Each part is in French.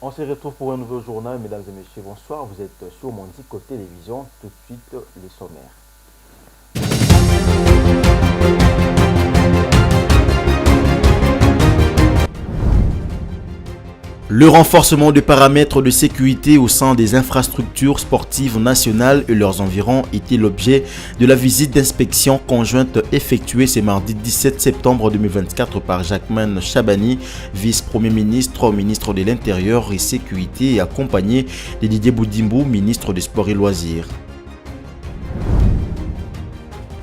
On se retrouve pour un nouveau journal, mesdames et messieurs. Bonsoir, vous êtes sur Mondico Télévision. Tout de suite, les sommaires. Le renforcement des paramètres de sécurité au sein des infrastructures sportives nationales et leurs environs était l'objet de la visite d'inspection conjointe effectuée ce mardi 17 septembre 2024 par Jacquemain Chabani, vice-premier ministre, ministre de l'Intérieur et Sécurité, et accompagné de Didier Boudimbo, ministre des Sports et Loisirs.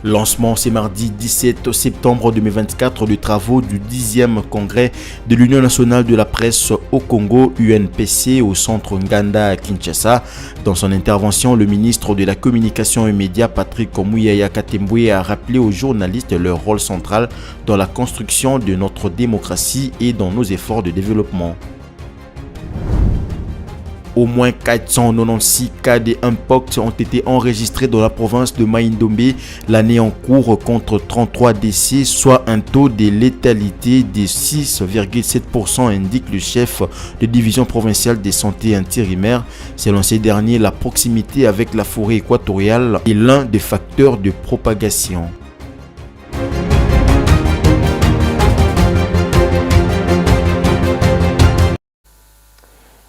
Lancement ce mardi 17 septembre 2024 des travaux du 10e congrès de l'Union nationale de la presse au Congo, UNPC, au centre Nganda à Kinshasa. Dans son intervention, le ministre de la Communication et Médias, Patrick Muyaya Katembwe, a rappelé aux journalistes leur rôle central dans la construction de notre démocratie et dans nos efforts de développement. Au moins 496 cas de Mpox ont été enregistrés dans la province de Mai-Ndombe l'année en cours, contre 33 décès, soit un taux de létalité de 6,7%, indique le chef de division provinciale de santé intérimaire. Selon ces derniers, la proximité avec la forêt équatoriale est l'un des facteurs de propagation.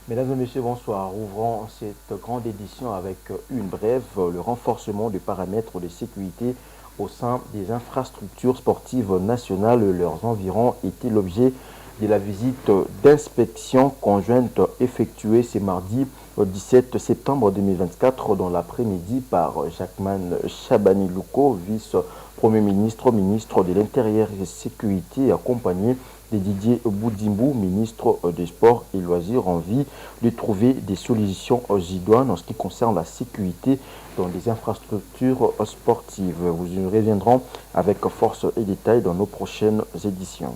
Mesdames et messieurs, bonsoir. Ouvrons cette grande édition avec une brève. Le renforcement des paramètres de sécurité au sein des infrastructures sportives nationales et leurs environs était l'objet de la visite d'inspection conjointe effectuée ce mardi 17 septembre 2024 dans l'après-midi par Jacquemain Chabani Louko, vice-premier ministre, ministre de l'Intérieur et Sécurité, accompagné de Didier Boudimbo, ministre des Sports et Loisirs, en vue de trouver des solutions idoines en ce qui concerne la sécurité dans les infrastructures sportives. Vous y reviendrons avec force et détails dans nos prochaines éditions.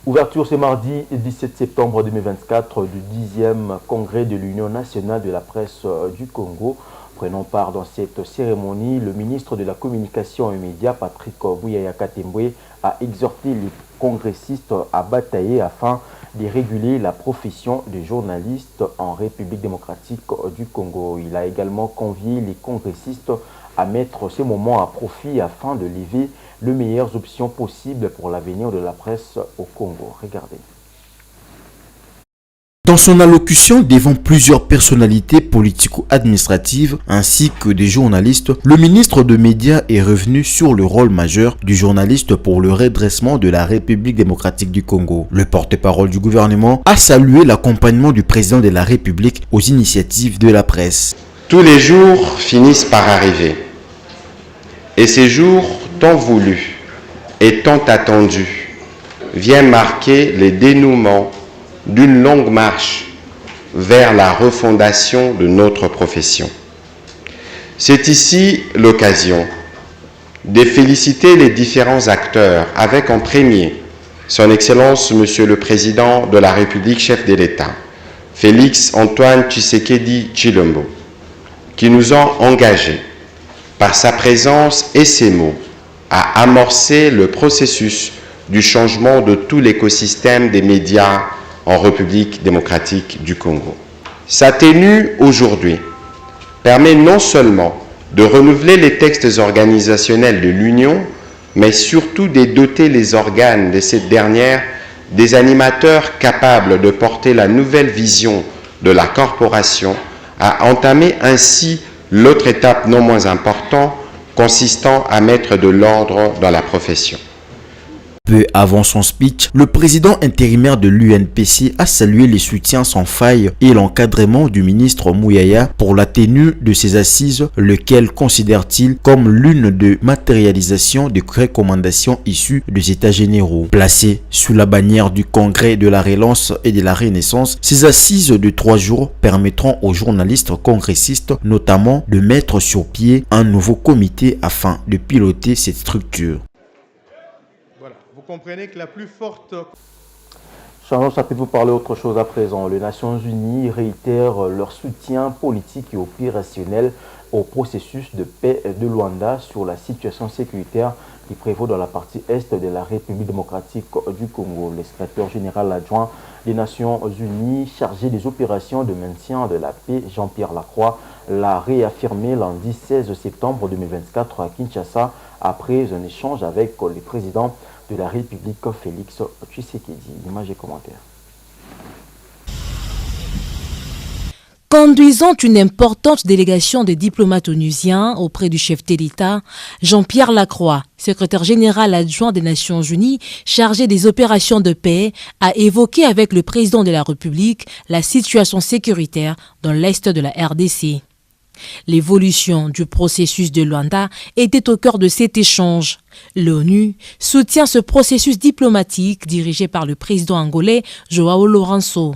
Ouverture ce mardi 17 septembre 2024 du 10e congrès de l'Union nationale de la presse du Congo. Prenant part dans cette cérémonie, le ministre de la Communication et Médias, Patrick Muyaya Katembwe, a exhorté les congressistes à batailler afin de réguler la profession de journaliste en République démocratique du Congo. Il a également convié les congressistes à mettre ces moments à profit afin de lever les meilleures options possibles pour l'avenir de la presse au Congo. Regardez. Dans son allocution devant plusieurs personnalités politico-administratives ainsi que des journalistes, le ministre des Médias est revenu sur le rôle majeur du journaliste pour le redressement de la République démocratique du Congo. Le porte-parole du gouvernement a salué l'accompagnement du président de la République aux initiatives de la presse. Tous les jours finissent par arriver. Et ces jours tant voulus et tant attendus viennent marquer le dénouement d'une longue marche vers la refondation de notre profession. C'est ici l'occasion de féliciter les différents acteurs, avec en premier son Excellence Monsieur le Président de la République, chef de l'État, Félix Antoine Tshisekedi Tshilombo, qui nous ont engagés par sa présence et ses mots à amorcer le processus du changement de tout l'écosystème des médias en République démocratique du Congo. Sa tenue aujourd'hui permet non seulement de renouveler les textes organisationnels de l'Union, mais surtout de doter les organes de cette dernière des animateurs capables de porter la nouvelle vision de la corporation, à entamer ainsi l'autre étape non moins importante consistant à mettre de l'ordre dans la profession. Peu avant son speech, le président intérimaire de l'UNPC a salué les soutiens sans faille et l'encadrement du ministre Muyaya pour la tenue de ces assises, lequel considère-t-il comme l'une des matérialisations des recommandations issues des États généraux. Placées sous la bannière du Congrès de la relance et de la renaissance, ces assises de 3 jours permettront aux journalistes congressistes notamment de mettre sur pied un nouveau comité afin de piloter cette structure. Vous comprenez que la plus forte... Changeons, ça peut vous parler autre chose à présent. Les Nations Unies réitèrent leur soutien politique et opérationnel au processus de paix de Luanda sur la situation sécuritaire qui prévaut dans la partie est de la République démocratique du Congo. Le secrétaire général adjoint des Nations Unies chargé des opérations de maintien de la paix, Jean-Pierre Lacroix, l'a réaffirmé lundi 16 septembre 2024 à Kinshasa après un échange avec le président de la République, Félix Tshisekedi. Images et commentaires. Conduisant une importante délégation de diplomates onusiens auprès du chef de l'État, Jean-Pierre Lacroix, secrétaire général adjoint des Nations Unies chargé des opérations de paix, a évoqué avec le président de la République la situation sécuritaire dans l'est de la RDC. L'évolution du processus de Luanda était au cœur de cet échange. L'ONU soutient ce processus diplomatique dirigé par le président angolais João Lourenço.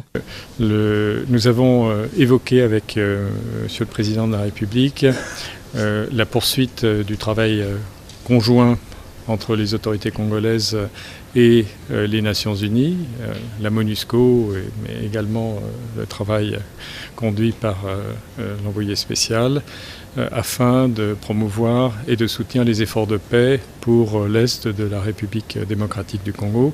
Nous avons évoqué avec Monsieur le Président de la République la poursuite du travail conjoint entre les autorités congolaises et les Nations Unies, la MONUSCO, mais également le travail conduit par l'envoyé spécial, afin de promouvoir et de soutenir les efforts de paix pour l'Est de la République démocratique du Congo.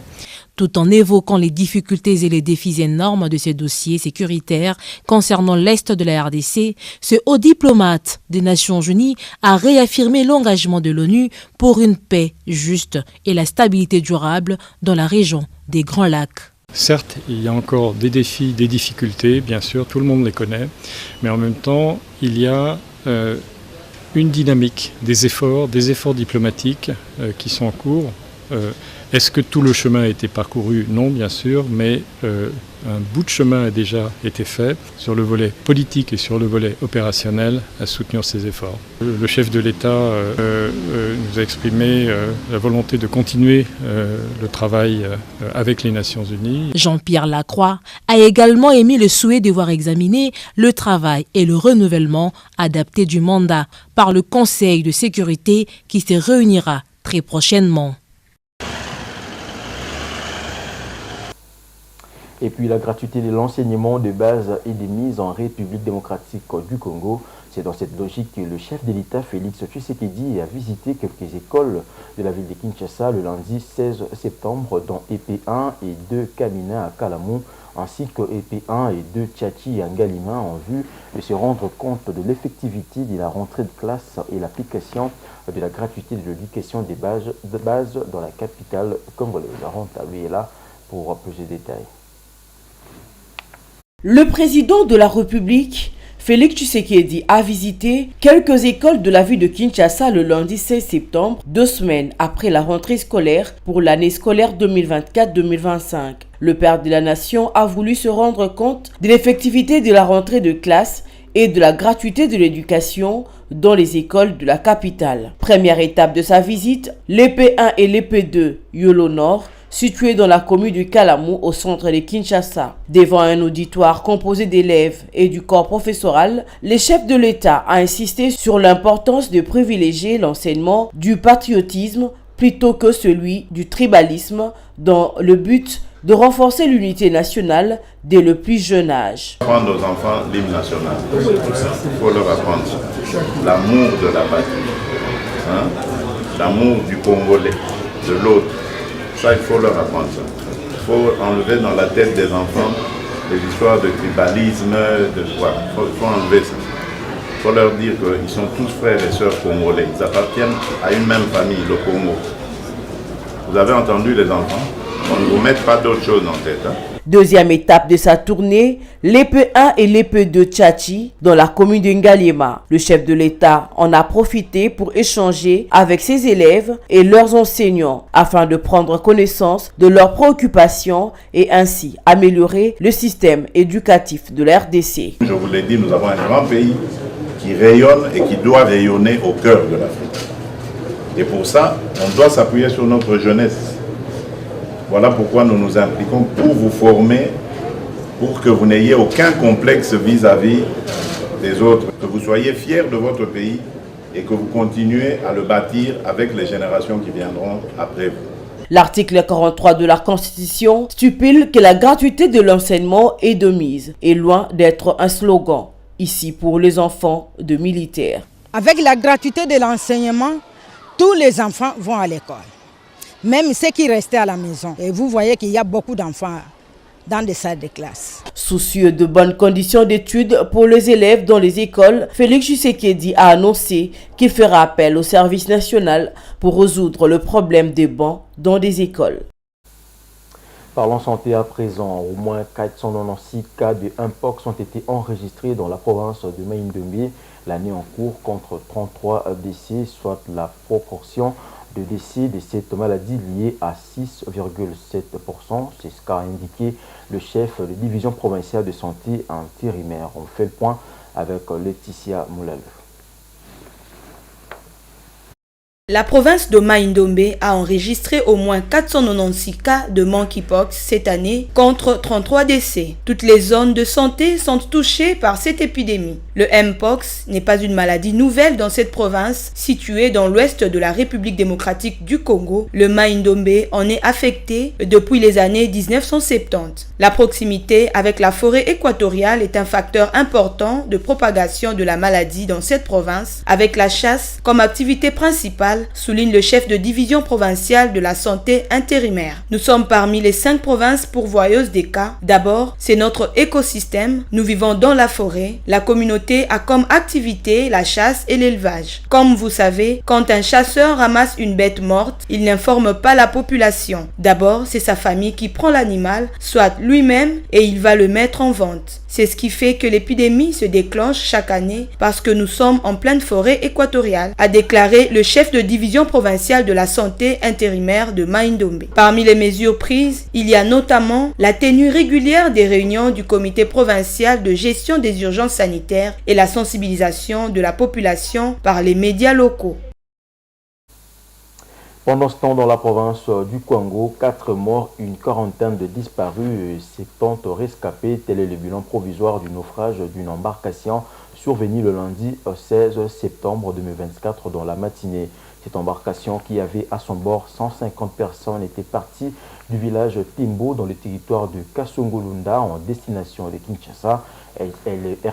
Tout en évoquant les difficultés et les défis énormes de ces dossiers sécuritaires concernant l'Est de la RDC, ce haut diplomate des Nations Unies a réaffirmé l'engagement de l'ONU pour une paix juste et la stabilité durable dans la région des Grands Lacs. Certes, il y a encore des défis, des difficultés, bien sûr, tout le monde les connaît, mais en même temps, il y a une dynamique des efforts diplomatiques qui sont en cours. Est-ce que tout le chemin a été parcouru? Non, bien sûr, mais un bout de chemin a déjà été fait sur le volet politique et sur le volet opérationnel à soutenir ces efforts. Le chef de l'État nous a exprimé la volonté de continuer le travail avec les Nations Unies. Jean-Pierre Lacroix a également émis le souhait de voir examiner le travail et le renouvellement adapté du mandat par le Conseil de sécurité qui se réunira très prochainement. Et puis la gratuité de l'enseignement de base et des mises en République démocratique du Congo. C'est dans cette logique que le chef de l'État, Félix Tshisekedi, a visité quelques écoles de la ville de Kinshasa le lundi 16 septembre, dont EP1 et 2 Kamina à Kalamou, ainsi que EP1 et 2 Tchachi à Ngalima, en vue de se rendre compte de l'effectivité de la rentrée de classe et l'application de la gratuité de l'éducation de base dans la capitale congolaise. Lui est là pour plus de détails. Le président de la République, Félix Tshisekedi, a visité quelques écoles de la ville de Kinshasa le lundi 16 septembre, 2 semaines après la rentrée scolaire pour l'année scolaire 2024-2025. Le père de la nation a voulu se rendre compte de l'effectivité de la rentrée de classe et de la gratuité de l'éducation dans les écoles de la capitale. Première étape de sa visite, l'EP1 et l'EP2 Yolo Nord, situé dans la commune du Kalamou au centre de Kinshasa. Devant un auditoire composé d'élèves et du corps professoral, le chef de l'État a insisté sur l'importance de privilégier l'enseignement du patriotisme plutôt que celui du tribalisme dans le but de renforcer l'unité nationale dès le plus jeune âge. Apprendre aux enfants l'hymne national. Il faut leur apprendre l'amour de la patrie, l'amour du Congolais, de l'autre. Ça, il faut leur apprendre ça. Il faut enlever dans la tête des enfants les histoires de tribalisme, il faut enlever ça. Il faut leur dire qu'ils sont tous frères et sœurs congolais. Ils appartiennent à une même famille, le Congo. Vous avez entendu les enfants? On ne vous met pas d'autre chose en tête. Deuxième étape de sa tournée, l'EP1 et l'EP2 Tchachi dans la commune de Ngalima. Le chef de l'État en a profité pour échanger avec ses élèves et leurs enseignants afin de prendre connaissance de leurs préoccupations et ainsi améliorer le système éducatif de la RDC. Je vous l'ai dit, nous avons un grand pays qui rayonne et qui doit rayonner au cœur de l'Afrique. Et pour ça, on doit s'appuyer sur notre jeunesse. Voilà pourquoi nous nous impliquons pour vous former, pour que vous n'ayez aucun complexe vis-à-vis des autres, que vous soyez fiers de votre pays et que vous continuez à le bâtir avec les générations qui viendront après vous. L'article 43 de la Constitution stipule que la gratuité de l'enseignement est de mise et loin d'être un slogan, ici pour les enfants de militaires. Avec la gratuité de l'enseignement, tous les enfants vont à l'école, même ceux qui restaient à la maison. Et vous voyez qu'il y a beaucoup d'enfants dans des salles de classe. Soucieux de bonnes conditions d'études pour les élèves dans les écoles, Félix Tshisekedi a annoncé qu'il fera appel au service national pour résoudre le problème des bancs dans des écoles. Parlons santé à présent. Au moins 496 cas de Mpox ont été enregistrés dans la province de Maïndombe l'année en cours, contre 33 décès, soit la proportion de décès de cette maladie liée à 6,7%. C'est ce qu'a indiqué le chef de division provinciale de santé intérimaire. On fait le point avec Laetitia Moulal. La province de Maïndombe a enregistré au moins 496 cas de monkeypox cette année, contre 33 décès. Toutes les zones de santé sont touchées par cette épidémie. Le Mpox n'est pas une maladie nouvelle dans cette province située dans l'ouest de la République démocratique du Congo. Le Maïndombe en est affecté depuis les années 1970. La proximité avec la forêt équatoriale est un facteur important de propagation de la maladie dans cette province, avec la chasse comme activité principale, souligne le chef de division provinciale de la santé intérimaire. Nous sommes parmi les 5 provinces pourvoyeuses des cas. D'abord, c'est notre écosystème. Nous vivons dans la forêt. La communauté a comme activité la chasse et l'élevage. Comme vous savez, quand un chasseur ramasse une bête morte, il n'informe pas la population. D'abord, c'est sa famille qui prend l'animal, soit lui-même, et il va le mettre en vente. C'est ce qui fait que l'épidémie se déclenche chaque année parce que nous sommes en pleine forêt équatoriale, a déclaré le chef de division provinciale de la santé intérimaire de Maïndombe. Parmi les mesures prises, il y a notamment la tenue régulière des réunions du comité provincial de gestion des urgences sanitaires et la sensibilisation de la population par les médias locaux. Pendant ce temps, dans la province du Congo, 4 morts, une quarantaine de disparus, 70 rescapés. Tel est le bilan provisoire du naufrage d'une embarcation survenue le lundi 16 septembre 2024 dans la matinée. Cette embarcation, qui avait à son bord 150 personnes, était partie du village Tembo dans le territoire de Kasongolunda en destination de Kinshasa. Elle est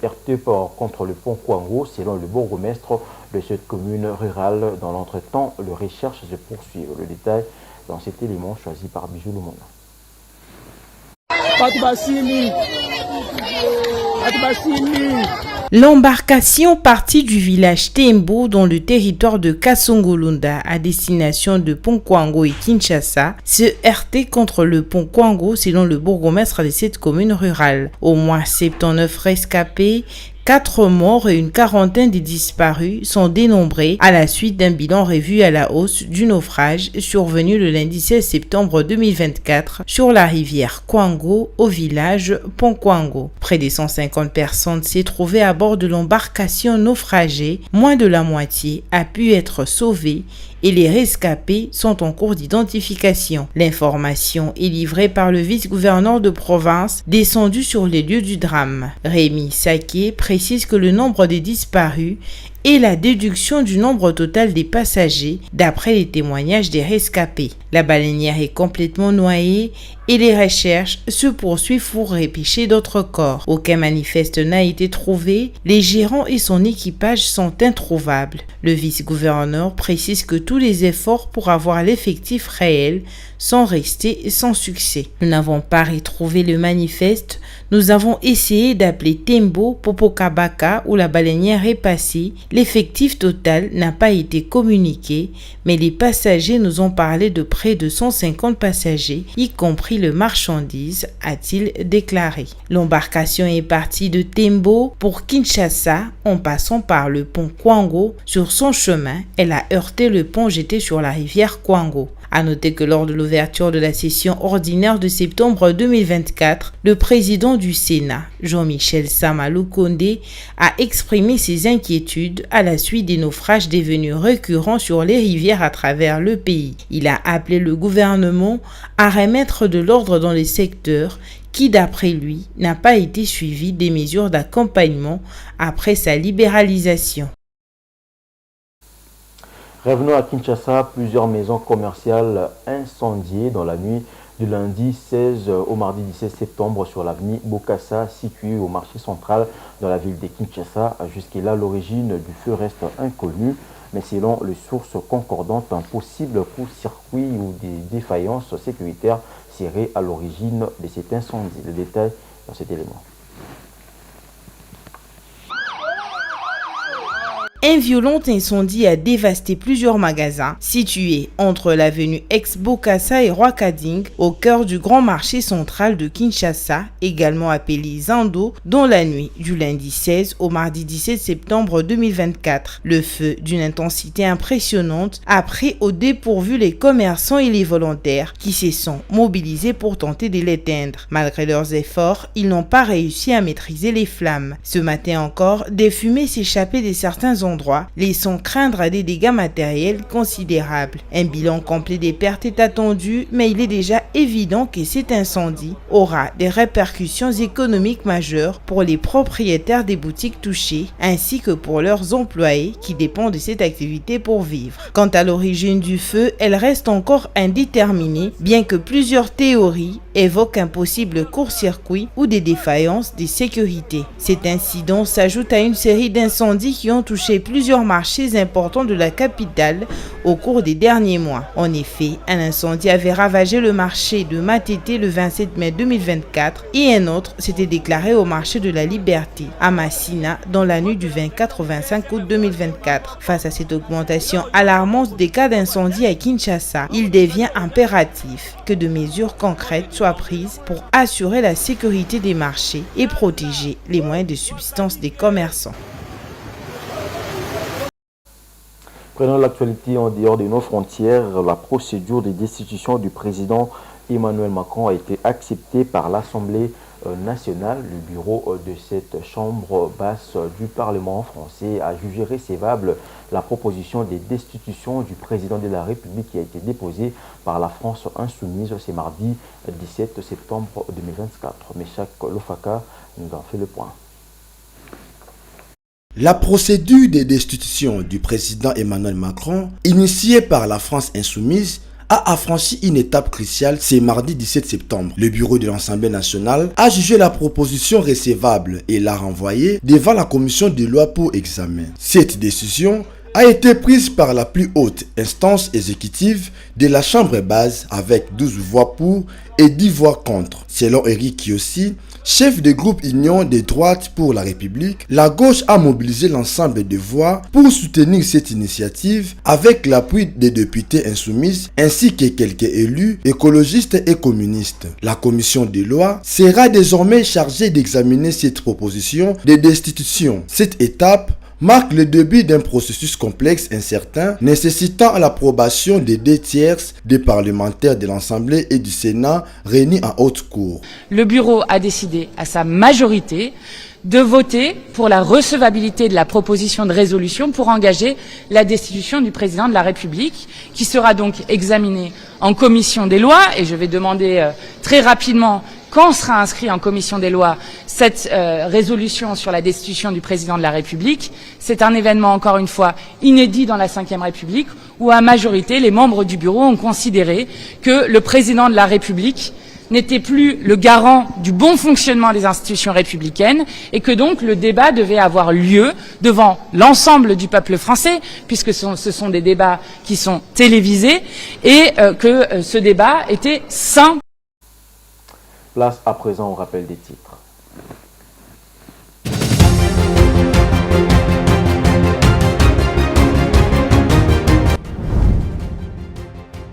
heurtée contre le pont Kwango, selon le bourgmestre de cette commune rurale. Dans l'entretemps, les recherches se poursuivent. Le détail dans cet élément choisi par Bijou Lumona. L'embarcation partie du village Tembo dans le territoire de Kasongolunda à destination de Pont Kwango et Kinshasa se heurtait contre le pont Kwango selon le bourgmestre de cette commune rurale. Au moins 79 rescapés, 4 morts et une quarantaine de disparus sont dénombrés à la suite d'un bilan revu à la hausse du naufrage survenu le lundi 16 septembre 2024 sur la rivière Kwango au village Pont Kwango. Près de 150 personnes s'est trouvées à bord de l'embarcation naufragée. Moins de la moitié a pu être sauvée et les rescapés sont en cours d'identification. L'information est livrée par le vice-gouverneur de province descendu sur les lieux du drame. Rémi Saké précise que le nombre des disparus et la déduction du nombre total des passagers d'après les témoignages des rescapés. La baleinière est complètement noyée et les recherches se poursuivent pour repêcher d'autres corps. Aucun manifeste n'a été trouvé, les gérants et son équipage sont introuvables. Le vice-gouverneur précise que tous les efforts pour avoir l'effectif réel sont restés sans succès. Nous n'avons pas retrouvé le manifeste, nous avons essayé d'appeler Tembo, Popokabaka où la baleinière est passée. L'effectif total n'a pas été communiqué, mais les passagers nous ont parlé de près de 150 passagers, y compris le marchandise, a-t-il déclaré. L'embarcation est partie de Tembo pour Kinshasa en passant par le pont Kwango. Sur son chemin, elle a heurté le pont jeté sur la rivière Kwango. À noter que lors de l'ouverture de la session ordinaire de septembre 2024, le président du Sénat, Jean-Michel Sama Lukonde, a exprimé ses inquiétudes à la suite des naufrages devenus récurrents sur les rivières à travers le pays. Il a appelé le gouvernement à remettre de l'ordre dans les secteurs qui, d'après lui, n'a pas été suivi des mesures d'accompagnement après sa libéralisation. Revenons à Kinshasa, plusieurs maisons commerciales incendiées dans la nuit du lundi 16 au mardi 17 septembre sur l'avenue Bokassa, située au marché central de la ville de Kinshasa. Jusqu'à l'origine du feu reste inconnue, mais selon les sources concordantes, un possible court-circuit ou des défaillances sécuritaires seraient à l'origine de cet incendie. Le détail dans cet élément. Un violent incendie a dévasté plusieurs magasins situés entre l'avenue Ex-Bokassa et Roi-Kading au cœur du grand marché central de Kinshasa, également appelé Zando, dans la nuit du lundi 16 au mardi 17 septembre 2024. Le feu, d'une intensité impressionnante, a pris au dépourvu les commerçants et les volontaires qui se sont mobilisés pour tenter de l'éteindre. Malgré leurs efforts, ils n'ont pas réussi à maîtriser les flammes. Ce matin encore, des fumées s'échappaient de certains endroits, laissant craindre des dégâts matériels considérables. Un bilan complet des pertes est attendu, mais il est déjà évident que cet incendie aura des répercussions économiques majeures pour les propriétaires des boutiques touchées, ainsi que pour leurs employés qui dépendent de cette activité pour vivre. Quant à l'origine du feu, elle reste encore indéterminée, bien que plusieurs théories évoquent un possible court-circuit ou des défaillances de sécurité. Cet incident s'ajoute à une série d'incendies qui ont touché plusieurs marchés importants de la capitale au cours des derniers mois. En effet, un incendie avait ravagé le marché de Matete le 27 mai 2024 et un autre s'était déclaré au marché de la Liberté à Massina dans la nuit du 24 au 25 août 2024. Face à cette augmentation alarmante des cas d'incendie à Kinshasa, il devient impératif que de mesures concrètes soient prises pour assurer la sécurité des marchés et protéger les moyens de subsistance des commerçants. Prenons l'actualité en dehors de nos frontières. La procédure de destitution du président Emmanuel Macron a été acceptée par l'Assemblée nationale. Le bureau de cette chambre basse du Parlement français a jugé recevable la proposition de destitution du président de la République qui a été déposée par la France insoumise ce mardi 17 septembre 2024. Meshak Lofaka nous en fait le point. La procédure de destitution du président Emmanuel Macron, initiée par la France insoumise, a affranchi une étape cruciale ce mardi 17 septembre. Le bureau de l'Assemblée nationale a jugé la proposition recevable et l'a renvoyée devant la commission des lois pour examen. Cette décision a été prise par la plus haute instance exécutive de la Chambre basse avec 12 voix pour et 10 voix contre. Selon Eric Kiossi, chef de groupe Union des droites pour la République, la gauche a mobilisé l'ensemble des voix pour soutenir cette initiative avec l'appui des députés insoumises ainsi que quelques élus écologistes et communistes. La commission des lois sera désormais chargée d'examiner cette proposition de destitution. Cette étape marque le début d'un processus complexe incertain nécessitant l'approbation des 2/3 des parlementaires de l'Assemblée et du Sénat réunis en haute cour. Le bureau a décidé à sa majorité de voter pour la recevabilité de la proposition de résolution pour engager la destitution du président de la République, qui sera donc examinée en commission des lois, et je vais demander très rapidement quand sera inscrit en commission des lois cette résolution sur la destitution du président de la République. C'est un événement, encore une fois, inédit dans la Ve République, où à majorité, les membres du bureau ont considéré que le président de la République n'était plus le garant du bon fonctionnement des institutions républicaines et que donc le débat devait avoir lieu devant l'ensemble du peuple français, puisque ce sont des débats qui sont télévisés, et que ce débat était sain. Place à présent au rappel des titres.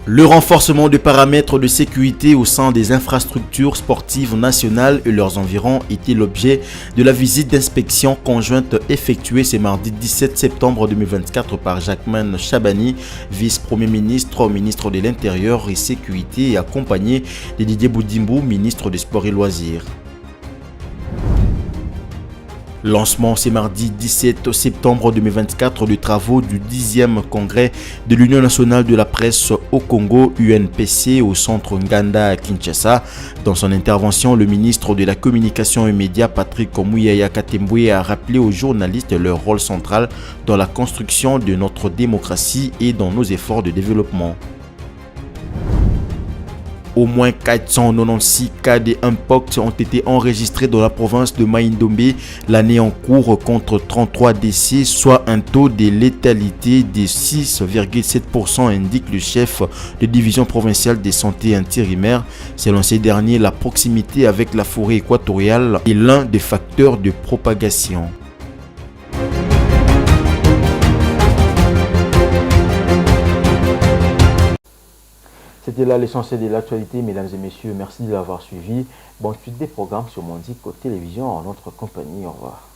Le renforcement des paramètres de sécurité au sein des infrastructures sportives nationales et leurs environs était l'objet de la visite d'inspection conjointe effectuée ce mardi 17 septembre 2024 par Jacquemain Chabani, vice-premier ministre, ministre de l'Intérieur et Sécurité, et accompagné de Didier Boudimbo, ministre des Sports et Loisirs. Lancement ce mardi 17 septembre 2024 des travaux du 10e congrès de l'Union nationale de la presse au Congo, UNPC, au centre Nganda à Kinshasa. Dans son intervention, le ministre de la Communication et Médias, Patrick Muyaya Katembwe, a rappelé aux journalistes leur rôle central dans la construction de notre démocratie et dans nos efforts de développement. Au moins 496 cas de Mpox ont été enregistrés dans la province de Mai-Ndombe l'année en cours contre 33 décès, soit un taux de létalité de 6,7%, indique le chef de division provinciale de santé intérimaire. Selon ces derniers, la proximité avec la forêt équatoriale est l'un des facteurs de propagation. C'était là l'essentiel de l'actualité, mesdames et messieurs. Merci de l'avoir suivi. Bonne suite des programmes sur Mondico Télévision en notre compagnie. Au revoir.